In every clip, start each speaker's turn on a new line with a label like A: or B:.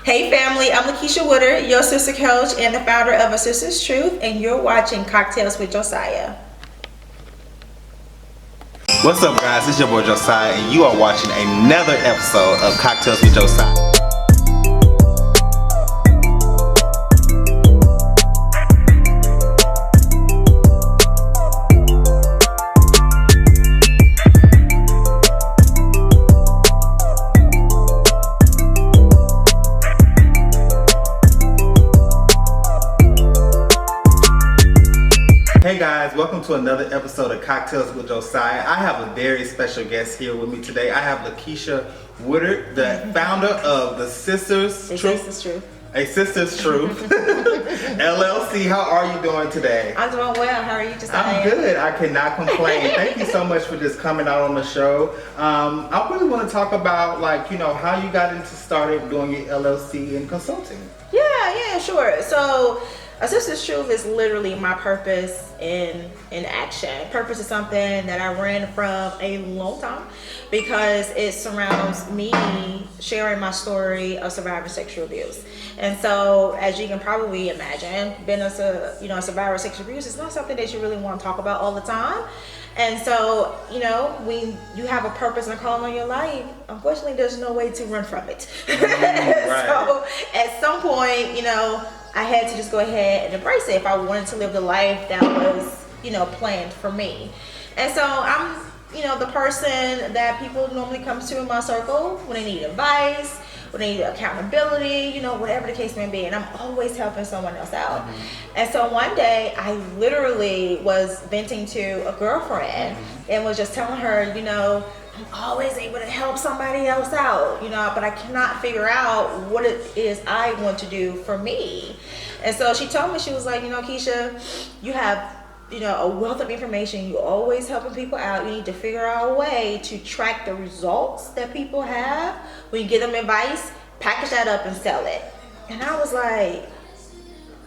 A: Hey family, I'm LaKita Woodard, your sister coach and the founder of A Sister's Truth, and you're watching Cocktails with Josiah.
B: What's up, guys? It's your boy Josiah, and you are watching another episode of Cocktails with Josiah. Hey guys, welcome to another episode of Cocktails with Josiah. I have a very special guest here with me today. I have LaKita Woodard, the founder of the Sisters Truth. A Sister's Truth LLC. How are you doing today?
A: I'm doing well. How are you, Josiah?
B: I'm good. I cannot complain. Thank you so much for just coming out on the show. I really want to talk about how you got into started doing your LLC and consulting.
A: Yeah, sure. So A Sister's Truth is literally my purpose in action. Purpose is something that I ran from a long time because it surrounds me sharing my story of surviving sexual abuse. And so, as you can probably imagine, being a survivor of sexual abuse is not something that you really want to talk about all the time. And so, when you have a purpose and a calling on your life, unfortunately, there's no way to run from it.
B: Right.
A: So, at some point, I had to just go ahead and embrace it if I wanted to live the life that was, planned for me. And so I'm, the person that people normally come to in my circle when they need advice, when they need accountability, whatever the case may be. And I'm always helping someone else out. Mm-hmm. And so one day I literally was venting to a girlfriend and was just telling her, I'm always able to help somebody else out, but I cannot figure out what it is I want to do for me. And so she told me, she was like, Keisha, you have, a wealth of information. You're always helping people out. You need to figure out a way to track the results that people have. When you give them advice, package that up and sell it. And I was like,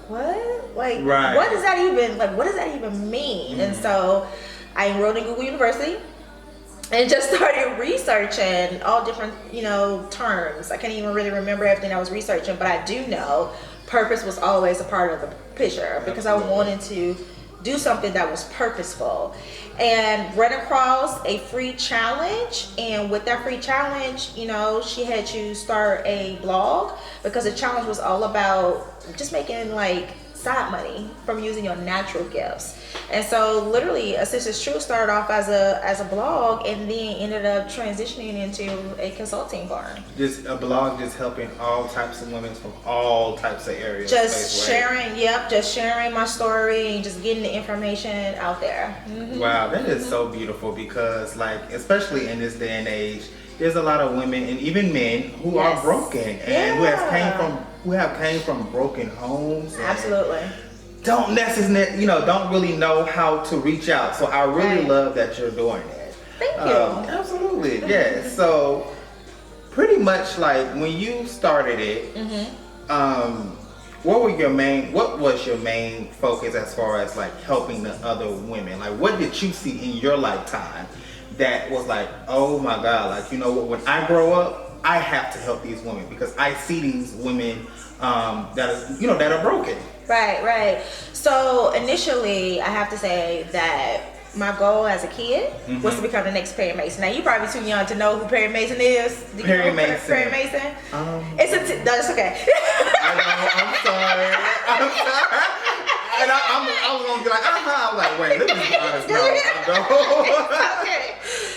A: what? Like,
B: right.
A: What does that even mean? Mm-hmm. And so I enrolled in Google University and just started researching all different, terms. I can't even really remember everything I was researching, but I do know purpose was always a part of the picture because I wanted to do something that was purposeful, and ran across a free challenge. And with that free challenge, she had to start a blog because the challenge was all about just making side money from using your natural gifts. And so literally A Sister's Truth started off as a blog and then ended up transitioning into a consulting firm.
B: Just a blog, just helping all types of women from all types of areas.
A: Just sharing my story and just getting the information out there. Mm-hmm.
B: Wow, that is so beautiful because especially in this day and age, there's a lot of women and even men who are broken and who have came from broken homes.
A: Absolutely.
B: Don't necessarily, don't really know how to reach out. So I really love that you're doing that.
A: Thank you.
B: Absolutely, yeah. So pretty much when you started it, what was your main focus as far as helping the other women? What did you see in your lifetime that was oh my God, when I grow up, I have to help these women because I see these women that are broken.
A: Right. So initially, I have to say that my goal as a kid was to become the next Perry Mason. Now, you're probably too young to know who Perry Mason is.
B: Perry Mason.
A: Perry Mason? That's okay.
B: I know, I'm sorry. And I was going to be I'm wait, let me be honest. No, I don't.
A: Okay.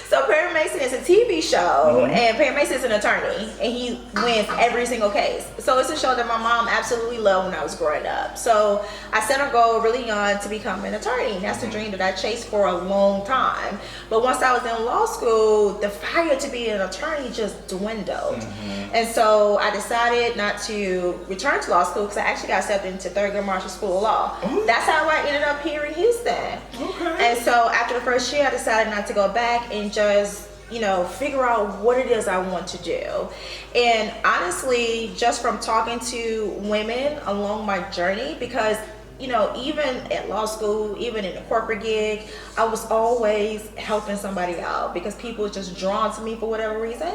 A: So Perry Mason is a TV show, and Perry Mason is an attorney, and he wins every single case. So it's a show that my mom absolutely loved when I was growing up. So I set a goal really young to become an attorney. That's the dream that I chased for a long time. But once I was in law school, the fire to be an attorney just dwindled. And so I decided not to return to law school because I actually got accepted into Thurgood Marshall School of Law. That's how I ended up here in Houston. Okay. And so after the first year, I decided not to go back and just figure out what it is I want to do. And honestly, just from talking to women along my journey, because even at law school, even in a corporate gig, I was always helping somebody out because people were just drawn to me for whatever reason.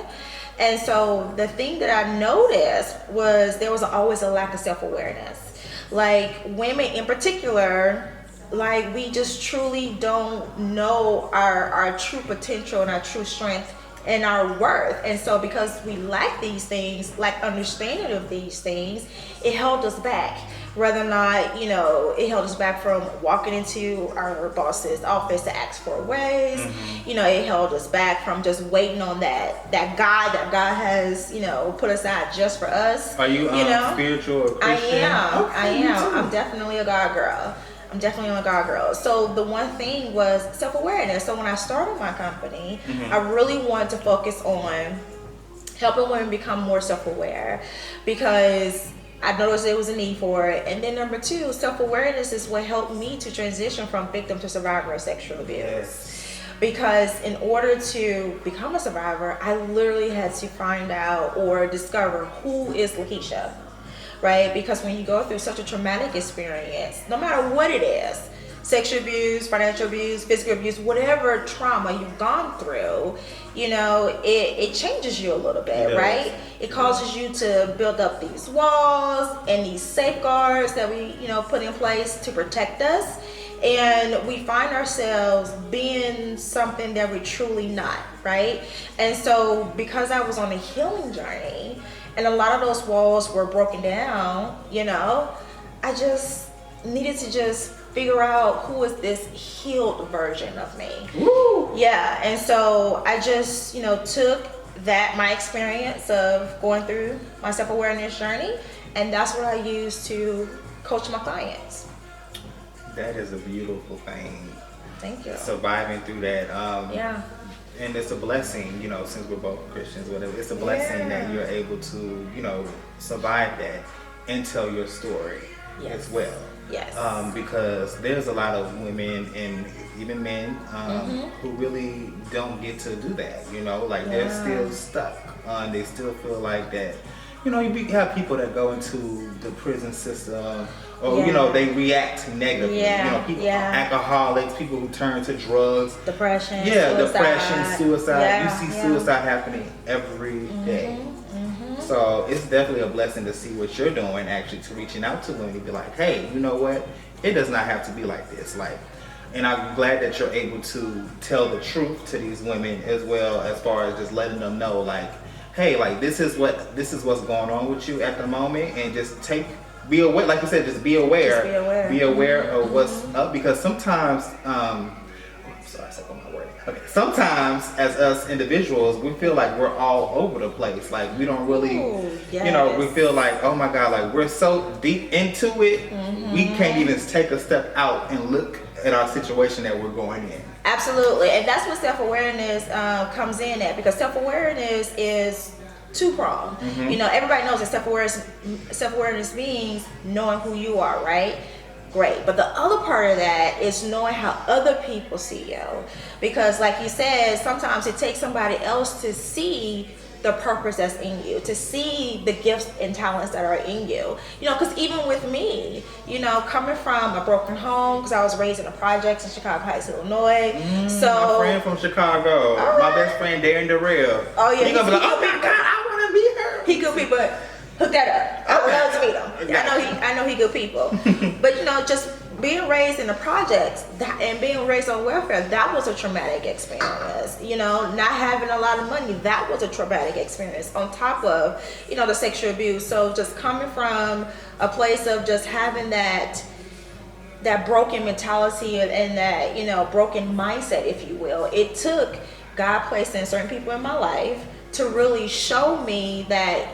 A: And so the thing that I noticed was there was always a lack of self-awareness. Like women in particular, like we just truly don't know our true potential and our true strength and our worth. And so because we lack these things, like understanding of these things, it held us back. Whether or not, you know, it held us back from walking into our boss's office to ask for a raise. You know, it held us back from just waiting on that God has, you know, put aside just for us.
B: Are you spiritual or Christian?
A: I am. I'm definitely a God girl. So the one thing was self-awareness. So when I started my company, I really wanted to focus on helping women become more self-aware, because I noticed there was a need for it. And then number two, self-awareness is what helped me to transition from victim to survivor of sexual abuse.
B: Yes.
A: Because in order to become a survivor, I literally had to find out or discover who is LaKita. Right? Because when you go through such a traumatic experience, no matter what it is, sexual abuse, financial abuse, physical abuse, whatever trauma you've gone through, you know, it changes you a little bit, right? It causes you to build up these walls and these safeguards that we, you know, put in place to protect us. And we find ourselves being something that we're truly not, right? And so because I was on a healing journey, and a lot of those walls were broken down, you know, I just needed to just figure out who is this healed version of me.
B: Woo!
A: Yeah, and so I just, you know, took that, my experience of going through my self-awareness journey, and that's what I use to coach my clients.
B: That is a beautiful thing.
A: Thank you.
B: Surviving through that.
A: Yeah.
B: And it's a blessing, you know, since we're both Christians, whatever. It's a blessing that you're able to, you know, survive that and tell your story as well.
A: Yes.
B: Because there's a lot of women and even men who really don't get to do that, you know, like they're still stuck. They still feel like that, you know, you have people that go into the prison system or, you know, they react negatively. You know, people, alcoholics, people who turn to drugs.
A: Depression,
B: suicide. You see suicide happening every day. So it's definitely a blessing to see what you're doing, actually, to reaching out to them and be like, hey, you know what? It does not have to be like this. Like, and I'm glad that you're able to tell the truth to these women as well, as far as just letting them know, like, hey, like this is what's going on with you at the moment, and just be aware, like you said, just be aware. Be aware of what's up, because sometimes, sometimes as us individuals, we feel like we're all over the place. Like we don't really, you know, we feel like, oh my God, like we're so deep into it, we can't even take a step out and look at our situation that we're going in.
A: Absolutely, and that's what self-awareness comes in at, because self-awareness is two-pronged. You know, everybody knows that self-awareness means knowing who you are, right? Great. But the other part of that is knowing how other people see you. Because like you said, sometimes it takes somebody else to see the purpose that's in you, to see the gifts and talents that are in you. You know, because even with me, you know, coming from a broken home, because I was raised in the projects in Chicago Heights, Illinois. So
B: my friend from Chicago, my best friend Darren Darrell.
A: Oh yeah,
B: he's gonna be like, oh my God, I want to meet her.
A: He good people. Hook that up. I would love to meet him. I know he good people. But you know, just being raised in the projects and being raised on welfare, that was a traumatic experience. You know, not having a lot of money, that was a traumatic experience. On top of, you know, the sexual abuse. So just coming from a place of just having that broken mentality and that, you know, broken mindset, if you will. It took God placing certain people in my life to really show me that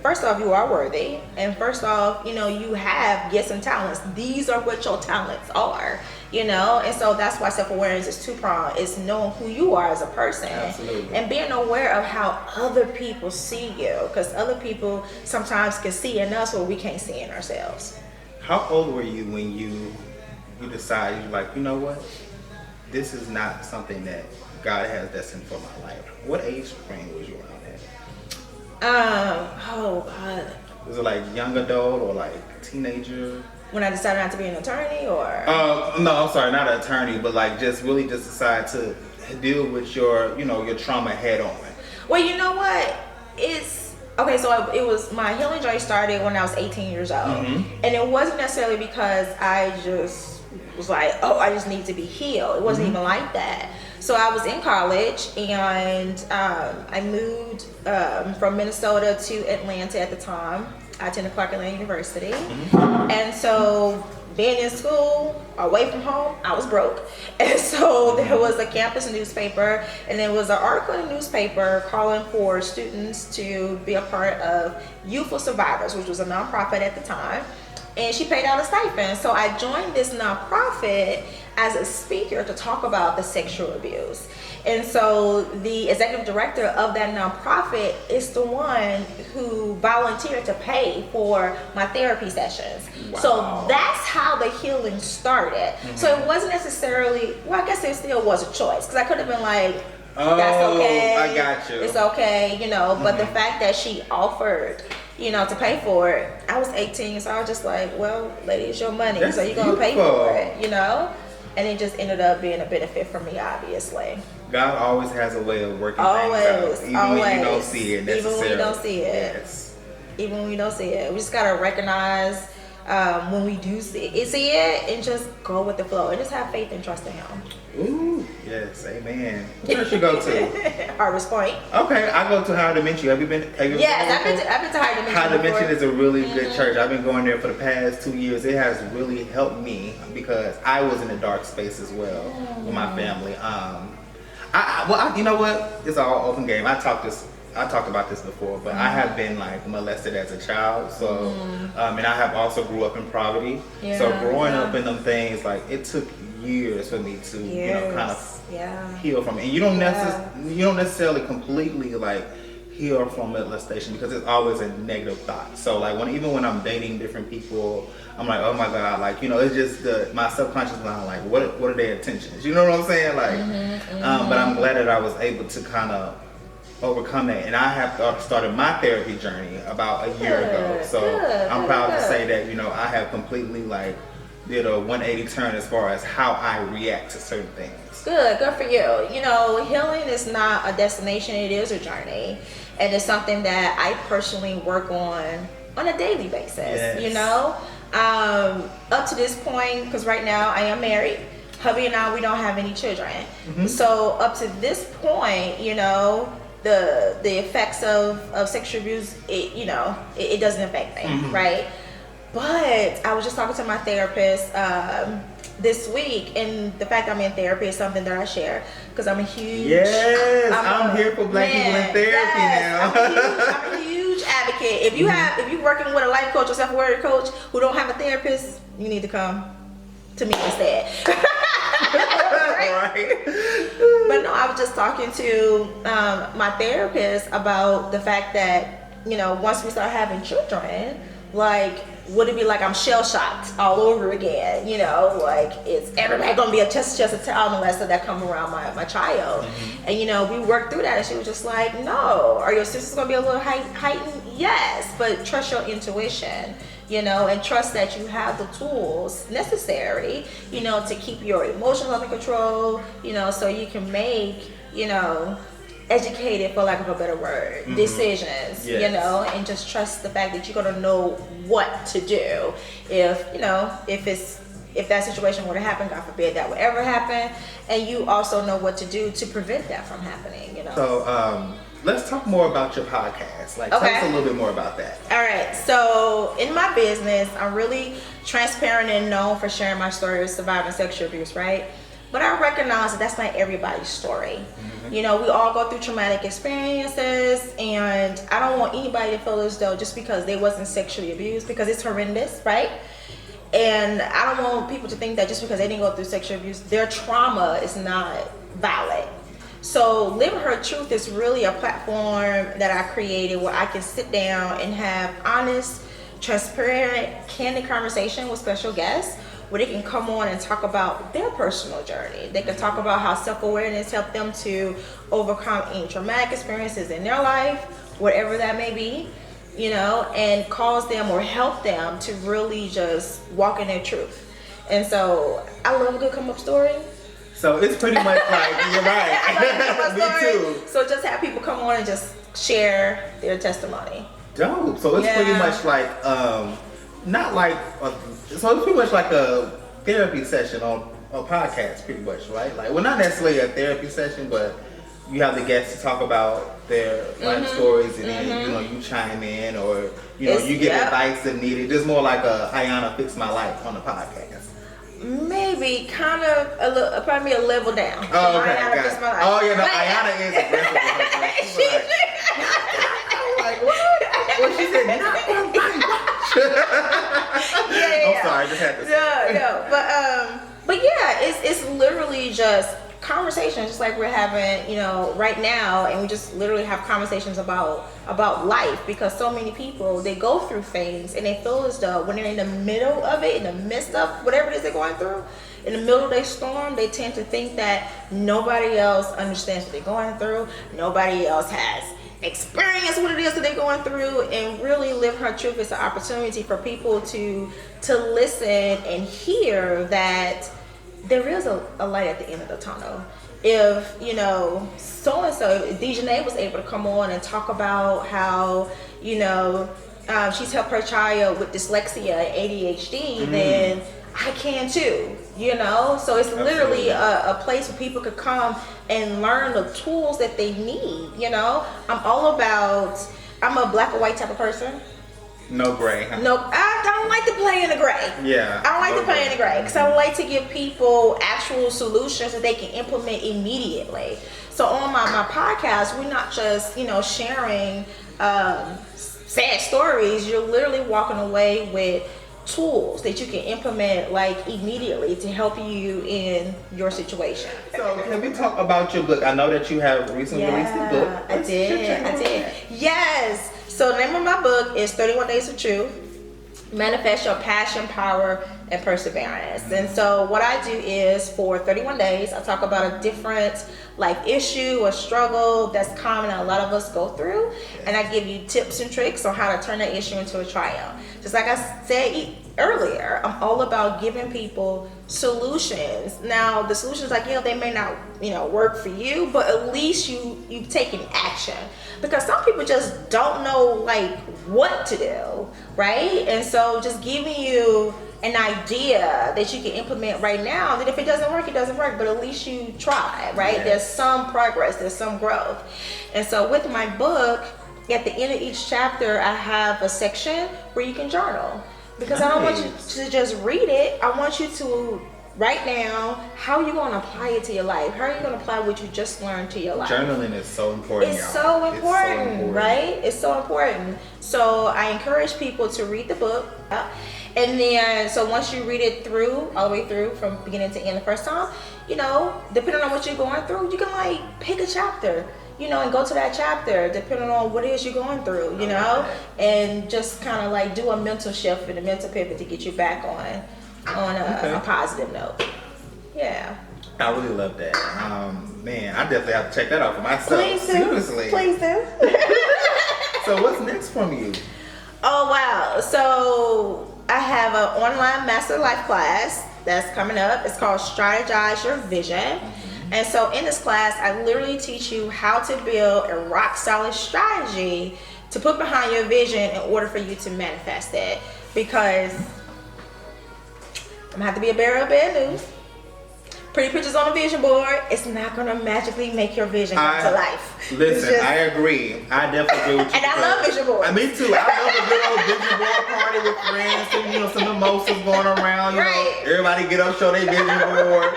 A: first off, you are worthy, and first off, you know, you have gifts and talents. These are what your talents are, you know. And so that's why self-awareness is two-pronged. It's knowing who you are as a person.
B: Absolutely. And
A: being aware of how other people see you, because other people sometimes can see in us what we can't see in ourselves.
B: How old were you when you decided, you're like, you know what, this is not something that God has destined for my life? What age frame was you around that?
A: Oh God.
B: Was it like young adult or like teenager?
A: When I decided not to be an attorney, or?
B: No, I'm sorry, not an attorney, but like just decide to deal with your, you know, your trauma head on.
A: Well, you know what? it's okay. So it was my healing journey started when I was 18 years old, and it wasn't necessarily because I just was like, oh, I just need to be healed. It wasn't even like that. So I was in college, and I moved from Minnesota to Atlanta at the time. I attended Clark Atlanta University, and so being in school, away from home, I was broke. And so there was a campus newspaper, and there was an article in the newspaper calling for students to be a part of Youthful Survivors, which was a nonprofit at the time. And she paid out a stipend. So I joined this nonprofit as a speaker to talk about the sexual abuse. And so the executive director of that nonprofit is the one who volunteered to pay for my therapy sessions.
B: Wow.
A: So that's how the healing started. So it wasn't necessarily, well, I guess there still was a choice, because I could have been like, that's okay.
B: I got you.
A: It's okay, you know, but the fact that she offered, you know, to pay for it, I was 18, so I was just like, well, lady, it's your money,
B: That's
A: so you're gonna pay
B: beautiful.
A: for it, you know? And it just ended up being a benefit for me, obviously.
B: God always has a way of working
A: Always,
B: things out, even when you don't see it necessarily.
A: Even when you don't see it.
B: Yes.
A: Even when we don't see it. We just gotta recognize when we do see it and just go with the flow and just have faith and trust in Him.
B: Ooh, yes, amen. Where should you go to?
A: Harvest Point.
B: Okay, I go to High Dimension. Have you been?
A: Yes, I've been to High Dimension.
B: High Dimension
A: before.
B: is a really good church. I've been going there for the past 2 years. It has really helped me because I was in a dark space as well with my family. You know what? It's all open game. I talked about this before, but I have been like molested as a child. So, and I have also grew up in poverty.
A: Yeah,
B: so growing up in them things, like it took years for me to, you know, kind of heal from it. And you don't necessarily completely like heal from molestation because it's always a negative thought. So like even when I'm dating different people, I'm like, oh my God, like, you know, it's just my subconscious mind, like, what are their intentions? You know what I'm saying? Like, but I'm glad that I was able to kind of overcome that, and I have started my therapy journey about a year ago. So I'm proud to say that, you know, I have completely like did a 180 turn as far as how I react to certain things.
A: Good for you. You know, healing is not a destination, it is a journey. And it's something that I personally work on a daily basis.
B: Yes.
A: You know, up to this point, because right now I am married, hubby and I, we don't have any children. So up to this point, you know, the effects of sexual abuse, it doesn't affect me, right? But I was just talking to my therapist this week, and the fact I'm in therapy is something that I share because I'm a huge
B: I'm here for Black people in therapy now.
A: I'm a huge advocate. If you're working with a life coach or self-aware coach who don't have a therapist, you need to come to me instead. Right? But no, I was just talking to my therapist about the fact that, you know, once we start having children, like, would it be like I'm shell shocked all over again? You know, like, is everybody gonna be just a child molester that come around my child? And you know, we worked through that, and she was just like, no. Are your sisters gonna be a little heightened? Yes, but trust your intuition. You know, and trust that you have the tools necessary, you know, to keep your emotions under control, you know, so you can make, you know, educated, for lack of a better word, decisions, you know, and just trust the fact that you're going to know what to do if, you know, if that situation were to happen, God forbid that would ever happen, and you also know what to do to prevent that from happening, you know.
B: So, let's talk more about your podcast. Like, tell us a little bit more about that.
A: All right. So in my business, I'm really transparent and known for sharing my story of surviving sexual abuse, right? But I recognize that that's not everybody's story. You know, we all go through traumatic experiences, and I don't want anybody to feel as though just because they wasn't sexually abused, because it's horrendous, right? And I don't want people to think that just because they didn't go through sexual abuse, their trauma is not valid. So Living Her Truth is really a platform that I created where I can sit down and have honest, transparent, candid conversation with special guests where they can come on and talk about their personal journey. They can talk about how self-awareness helped them to overcome any traumatic experiences in their life, whatever that may be, you know, and cause them or help them to really just walk in their truth. And so I love a good come-up story.
B: So it's pretty much like, you're right.
A: I love
B: Me
A: story.
B: too.
A: So just have people come on and just share their testimony.
B: Dope. So it's pretty much like, not like, so it's pretty much like a therapy session on a podcast, pretty much, right? Like, well, not necessarily a therapy session, but you have the guests to talk about their life stories, and then you chime in, or you give advice if needed. Just more like a Ayana Fix My Life on the podcast.
A: Maybe kind of probably a level down.
B: Oh, okay.
A: Ayana Fix My Life.
B: Oh, yeah, no, Ayana is aggressive with her. I'm like, what? Well, she said, not on my watch. I'm sorry, I just had to say.
A: No, but yeah, it's literally just conversations, just like we're having, right now, and we just literally have conversations about life, because so many people, they go through things and they feel as though when they're in the middle of it, in the midst of whatever it is they're going through, in the middle of their storm, they tend to think that nobody else understands what they're going through, nobody else has experience what it is that they're going through. And really, Live Her Truth is an opportunity for people to listen and hear that there is a light at the end of the tunnel. If so-and-so, if Dejanay was able to come on and talk about how she's helped her child with dyslexia and ADHD, then I can too, so it's literally a place where people could come and learn the tools that they need. I'm a black or white type of person.
B: No gray. Huh?
A: No, I don't like to play in the gray.
B: Yeah.
A: I don't like to play in the gray, because I like to give people actual solutions that they can implement immediately. So on my podcast, we're not just, sharing sad stories. You're literally walking away with tools that you can implement like immediately to help you in your situation.
B: So can we talk about your book? I know that you have recently released a book.
A: I did. Yes. So the name of my book is 31 Days of Truth, Manifest Your Passion, Power, and Perseverance. And so what I do is, for 31 days, I talk about a different life issue or struggle that's common and a lot of us go through. And I give you tips and tricks on how to turn that issue into a triumph. Just like I said earlier, I'm all about giving people solutions. Now, the solutions, they may not, work for you, but at least you've taken action. Because some people just don't know, what to do, right? And so just giving you an idea that you can implement right now, that if it doesn't work, it doesn't work, but at least you try, right?
B: Yeah.
A: There's some progress, there's some growth. And so with my book, at the end of each chapter, I have a section where you can journal. Because I don't want you to just read it. I want you to write down how you're going to apply it to your life. How are you going to apply what you just learned to your life?
B: Journaling is so important,
A: It's
B: y'all.
A: so important, right? It's so important. So I encourage people to read the book. And then, so once you read it through, all the way through, from beginning to end the first time, depending on what you're going through, you can pick a chapter, and go to that chapter, depending on what it is you're going through, and just kind of do a mental shift and a mental pivot to get you back on a positive note. Yeah.
B: I really love that. Man, I definitely have to check that out for myself.
A: Please do.
B: Seriously.
A: Please do.
B: So what's next from you?
A: Oh, wow. So I have an online master life class that's coming up. It's called Strategize Your Vision. And so in this class, I literally teach you how to build a rock solid strategy to put behind your vision in order for you to manifest it. Because I'm gonna have to be a bearer of bad news. Pretty pictures on a vision board, it's not gonna magically make your vision come to life.
B: Listen, I agree. I definitely agree with you.
A: And I love vision boards.
B: Me too. I love a good old vision board party with friends, and some mimosas going around. Everybody get up, show their vision board.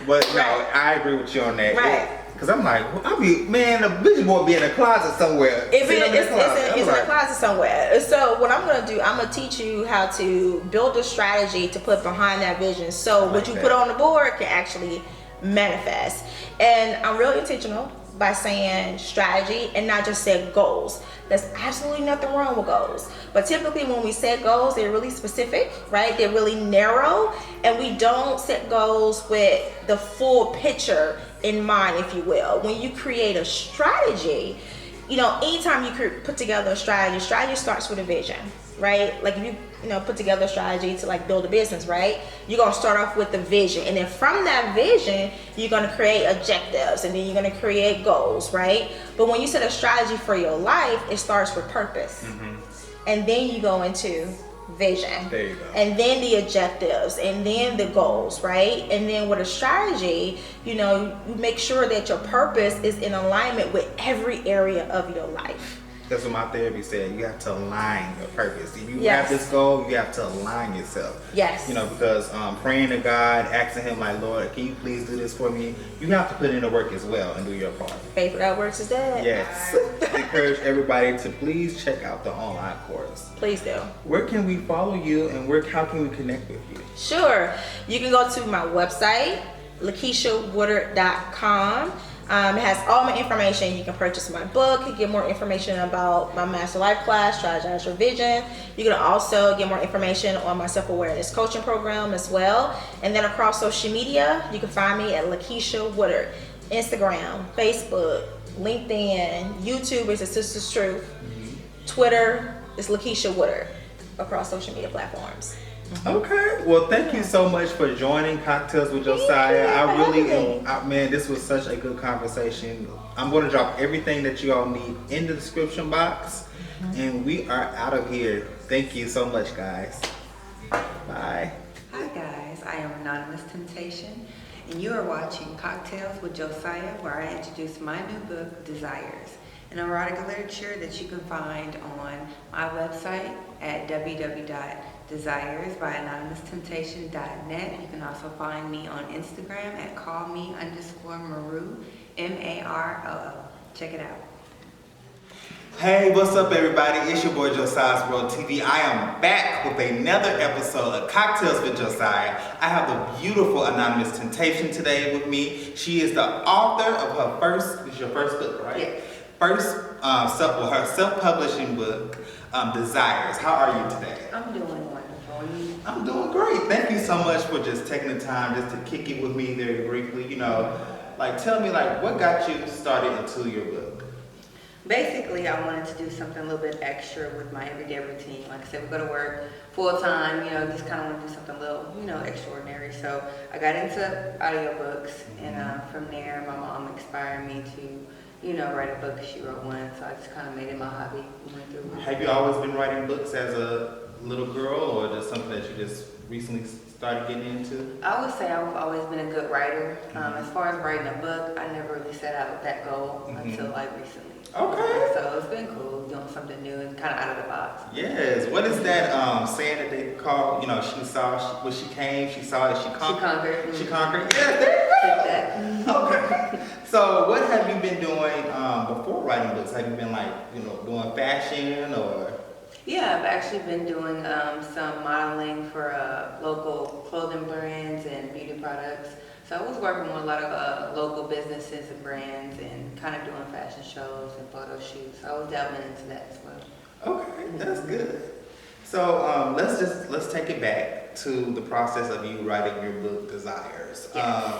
B: But no, I agree with you on that.
A: Right.
B: Because I'm like, the vision board be in a closet somewhere.
A: It's in a closet somewhere. So what I'm going to do, I'm going to teach you how to build a strategy to put behind that vision. So what you put on the board can actually manifest. And I'm really intentional by saying strategy and not just set goals. There's absolutely nothing wrong with goals. But typically when we set goals, they're really specific, right? They're really narrow. And we don't set goals with the full picture in mind, if you will. When you create a strategy, anytime you put together a strategy starts with a vision, right? Like if you know put together a strategy to like build a business, right? You're gonna start off with the vision, and then from that vision, you're gonna create objectives, and then you're gonna create goals, right? But when you set a strategy for your life, it starts with purpose, and then you go into vision,
B: There you go.
A: and then the objectives, and then the goals, right? And then with a strategy, you know, you make sure that your purpose is in alignment with every area of your life.
B: That's what my therapy said. You have to align your purpose. If you
A: Yes.
B: have this goal, you have to align yourself.
A: Yes.
B: You know, because praying to God, asking Him like, Lord, can you please do this for me? You have to put in the work as well and do your part.
A: Faith without works is dead.
B: Yes. Encourage everybody to please check out the online course.
A: Please do.
B: Where can we follow you, and how can we connect with you?
A: Sure. You can go to my website, LaKishaWoodard.com. It has all my information. You can purchase my book, get more information about my Master Life class, Strategize Your Vision. You can also get more information on my self-awareness coaching program as well. And then across social media, you can find me at LaKisha Woodard. Instagram, Facebook, LinkedIn, YouTube is the Sister's Truth. Twitter is LaKisha Woodard across social media platforms.
B: Okay. Well, thank you so much for joining Cocktails with Josiah. I really am, man, this was such a good conversation. I'm going to drop everything that you all need in the description box. And we are out of here. Thank you so much, guys. Bye.
C: Hi guys, I am Anonymous Temptation, and you are watching Cocktails with Josiah, where I introduce my new book, Desires, an erotic literature that you can find on my website at www.desiresbyanonymoustemptation.net. You can also find me on Instagram at callme_Maru, MAROO. Check it out.
B: Hey, what's up, everybody? It's your boy Josiah's World TV. I am back with another episode of Cocktails with Josiah. I have the beautiful Anonymous Temptation today with me. She is the author of her first, this is your first book, right?
C: Yes.
B: First, her self-publishing book, Desires. How are you today?
C: I'm doing wonderful.
B: I'm doing great. Thank you so much for just taking the time just to kick it with me very briefly. You know, like tell me like what got you started into your book?
C: Basically, I wanted to do something a little bit extra with my everyday routine. Like I said, we go to work full time, you know, just kind of want to do something a little, you know, extraordinary. So I got into audiobooks, and from there, my mom inspired me to, you know, write a book. She wrote one, so I just kind of made it my hobby. Went through it.
B: Have you always been writing books as a little girl, or just something that you just recently started getting into?
C: I would say I've always been a good writer. As far as writing a book, I never really set out with that goal until like recently.
B: Okay.
C: So it's been cool doing something new and kind of out of the box.
B: Yes. What is that saying that they call? You know, she saw when she came, she saw it, she conquered. She conquered. Yeah. There you go. Okay. So what have you been doing before writing books? Have you been like, you know, doing fashion or?
C: Yeah, I've actually been doing some modeling for local clothing brands and beauty products. So I was working with a lot of local businesses and brands and kind of doing fashion shows and photo shoots. So I was dabbling into that as well.
B: Okay, that's good. So let's take it back to the process of you writing your book, Desires.
C: Yes.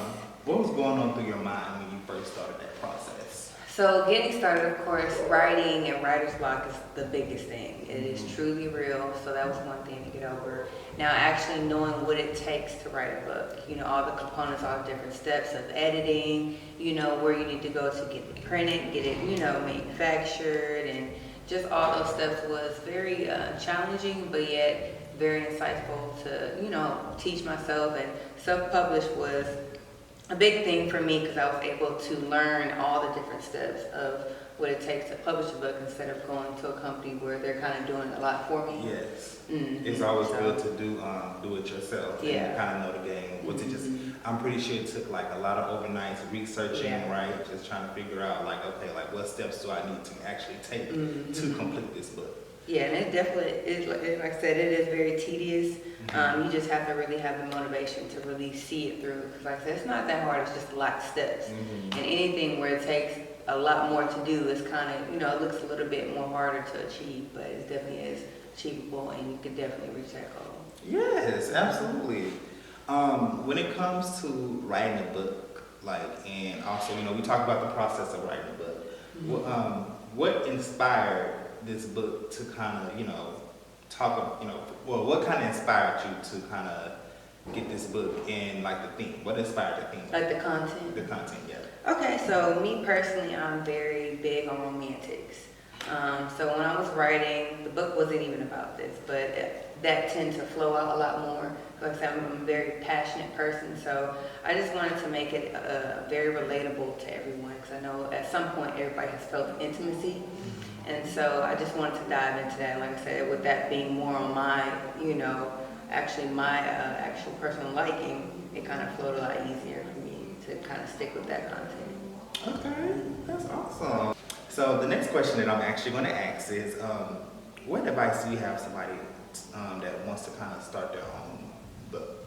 B: What was going on through your mind when you first started that process?
C: So getting started, of course, writing and writer's block is the biggest thing. It is truly real, so that was one thing to get over. Now actually knowing what it takes to write a book, you know, all the components, all the different steps of editing, you know, where you need to go to get it printed, get it, you know, manufactured, and just all those steps was very challenging, but yet very insightful to, you know, teach myself. And self-publish was a big thing for me because I was able to learn all the different steps of what it takes to publish a book instead of going to a company where they're kind of doing a lot for me.
B: Yes. It's always good to do it yourself.
C: Yeah.
B: And you kind of know the game. Was it just? I'm pretty sure it took like a lot of overnights researching, right? Just trying to figure out like, okay, like what steps do I need to actually take to complete this book?
C: Yeah, and it definitely is, like I said, it is very tedious. You just have to really have the motivation to really see it through. Because like I said, it's not that hard, it's just a lot of steps. And anything where it takes a lot more to do is kind of, you know, it looks a little bit more harder to achieve, but it definitely is achievable and you can definitely reach that goal.
B: Yes, absolutely. When it comes to writing a book, like, and also, you know, we talk about the process of writing a book. What inspired this book to kind of, you know, what kind of inspired you to kind of get this book and like the theme? What inspired the theme?
C: Like the content?
B: The content, yeah.
C: Okay, so me personally, I'm very big on romantics. So when I was writing, the book wasn't even about this, but that tends to flow out a lot more. Like I said, I'm a very passionate person, so I just wanted to make it very relatable to everyone, because I know at some point everybody has felt intimacy, and so I just wanted to dive into that. And like I said, with that being more on my, actual personal liking, it kind of flowed a lot easier for me to kind of stick with that content.
B: Okay, that's awesome. So the next question that I'm actually going to ask is, what advice do you have somebody that wants to kind of start their own book?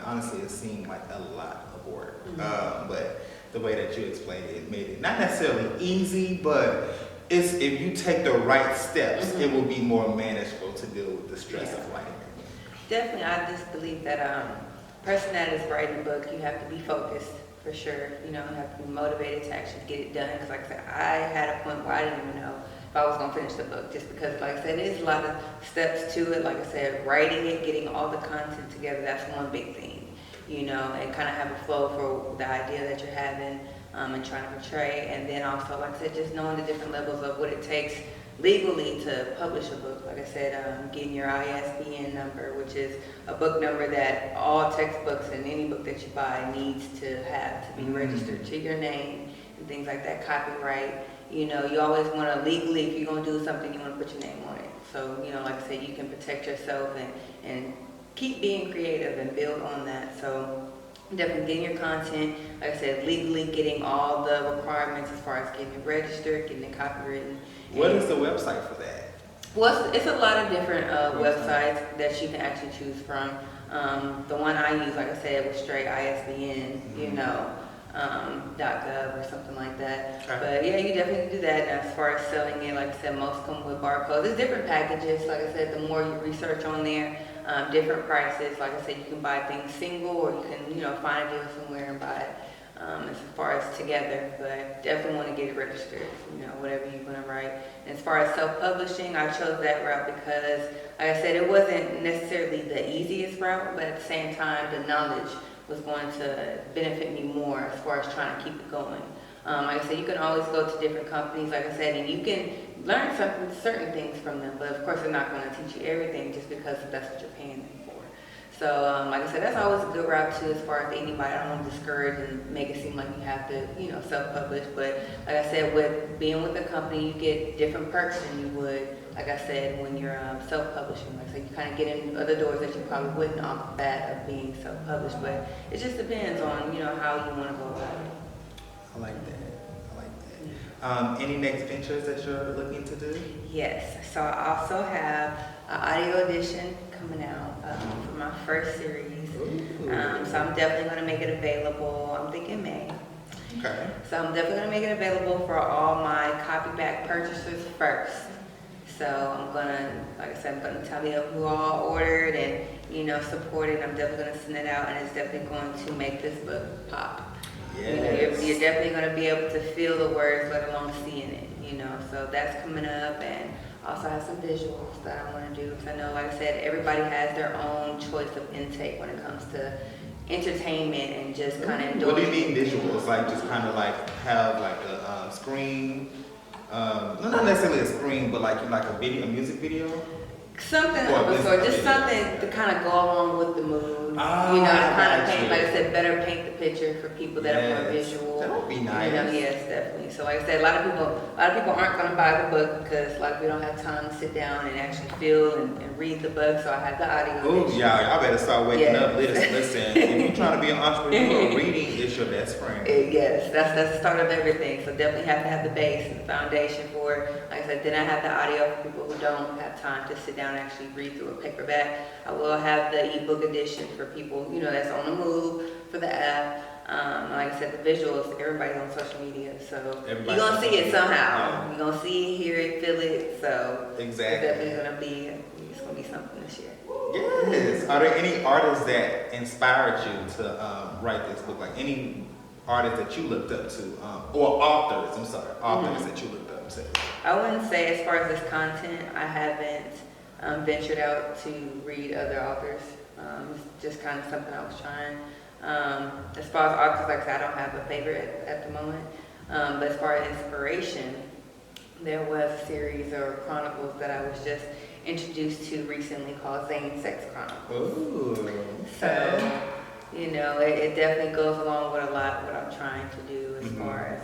B: Honestly, it seemed like a lot of work, but the way that you explained it made it not necessarily easy, but if you take the right steps, it will be more manageable to deal with the stress of writing.
C: Definitely, I just believe that person that is writing a book, you have to be focused for sure. You have to be motivated to actually get it done. Because like I said, I had a point where I didn't even know if I was going to finish the book, just because, like I said, there's a lot of steps to it. Like I said, writing it, getting all the content together, that's one big thing, and kind of have a flow for the idea that you're having and trying to portray. And then also, like I said, just knowing the different levels of what it takes legally to publish a book. Like I said, getting your ISBN number, which is a book number that all textbooks and any book that you buy needs to have to be registered to your name and things like that, copyright. You always want to legally, if you're going to do something, you want to put your name on it. So, like I said, you can protect yourself and keep being creative and build on that. So definitely getting your content, like I said, legally getting all the requirements as far as getting it registered, getting it copywritten.
B: What is the website for that?
C: Well, it's a lot of different websites that you can actually choose from. The one I use, like I said, was straight ISBN, .gov or something like that. Okay. But yeah, you definitely do that. And as far as selling it, like I said, most come with barcodes. There's different packages. Like I said, the more you research on there, different prices. Like I said, you can buy things single, or you can, find a deal somewhere and buy it. As far as together, but definitely want to get it registered, whatever you're going to write. And as far as self-publishing, I chose that route because, like I said, it wasn't necessarily the easiest route, but at the same time, the knowledge was going to benefit me more as far as trying to keep it going. Like I said, you can always go to different companies, like I said, and you can learn certain things from them, but of course they're not going to teach you everything just because that's what you're paying them for. So, like I said, that's always a good route too, as far as anybody. I don't want to discourage and make it seem like you have to, self-publish. But like I said, with being with a company, you get different perks than you would, like I said, when you're self-publishing. Like I said, you kind of get in other doors that you probably wouldn't off the bat of being self-published. But it just depends on, how you want to go about it.
B: I like that. Any next ventures that you're looking to do?
C: Yes. So I also have an audio edition coming out for my first series. So I'm definitely going to make it available. I'm thinking May.
B: Okay.
C: So I'm definitely going to make it available for all my copyback purchasers first. So I'm going to, like I said, I'm going to tell you who all ordered and, supported. I'm definitely going to send it out, and it's definitely going to make this book pop.
B: Yes.
C: You're definitely going to be able to feel the words, let alone seeing it, So that's coming up, and also have some visuals that I want to do. Because I know, like I said, everybody has their own choice of intake when it comes to entertainment and just kind of
B: What do you mean visuals? Like just kind of like have like a screen, not necessarily a screen, but like a video, a music video?
C: Something of the sort, just something to kind of go along with the mood. To kind of paint, like I said, better paint the picture for people that are more visual.
B: That would be nice.
C: Yes, definitely. So like I said, a lot of people aren't going to buy the book because a lot of people don't have time to sit down and actually feel and read the book. So I have the audio.
B: Oh yeah, y'all better start waking up. Listen, if you're trying to be an entrepreneur, reading is your best friend.
C: Yes, that's the start of everything. So definitely have to have the base and the foundation for it. Like I said, then I have the audio for people who don't have time to sit down and actually read through a paperback. I will have the ebook edition for people, that's on the move for the app. Like I said, the visuals, everybody's on social media, so you're going to see it somehow. Yeah. You're going to see it, hear it, feel it, so
B: exactly.
C: It's definitely going to be something this year.
B: Yes. Are there any artists that inspired you to write this book? Like any artists that you looked up to, or authors that you looked up to? say?
C: I wouldn't say as far as this content, I haven't ventured out to read other authors. It's just kind of something I was trying. As far as authors, like I said, I don't have a favorite at the moment. But as far as inspiration, there was a series or chronicles that I was just introduced to recently called Zane Sex Chronicles.
B: Ooh.
C: So, you know, it definitely goes along with a lot of what I'm trying to do as far as,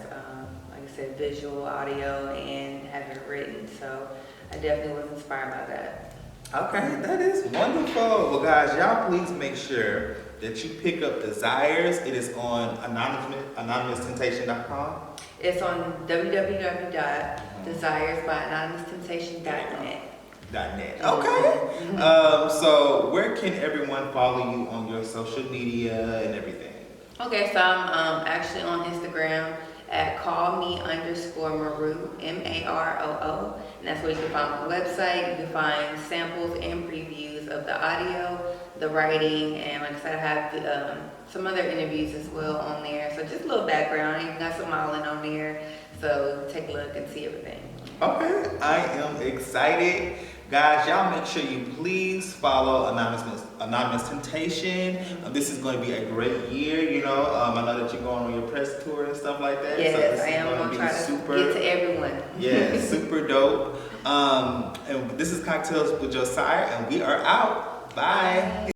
C: like I said, visual, audio, and having it written. So I definitely was inspired by that.
B: Okay, that is wonderful. Well, guys, y'all please make sure that you pick up Desires. It is on anonymous.temptation.com.
C: It's on www.desiresbyanonymoustemptation.net.
B: .net. Okay. So where can everyone follow you on your social media and everything?
C: Okay, so I'm actually on Instagram at callme_Maroo, MAROO, and that's where you can find my website. You can find samples and previews of the audio, the writing, and like I said, I have some other interviews as well on there. So just a little background. You got some modeling on there, so take a look and see everything.
B: Okay, I am excited. Guys, y'all make sure you please follow Anonymous Temptation. This is going to be a great year, you know. I know that you're going on your press tour and stuff like that.
C: Yes,
B: so this
C: I am going to try to get to everyone.
B: Yeah, super dope. And this is Cocktails with Josiah, and we are out. Bye.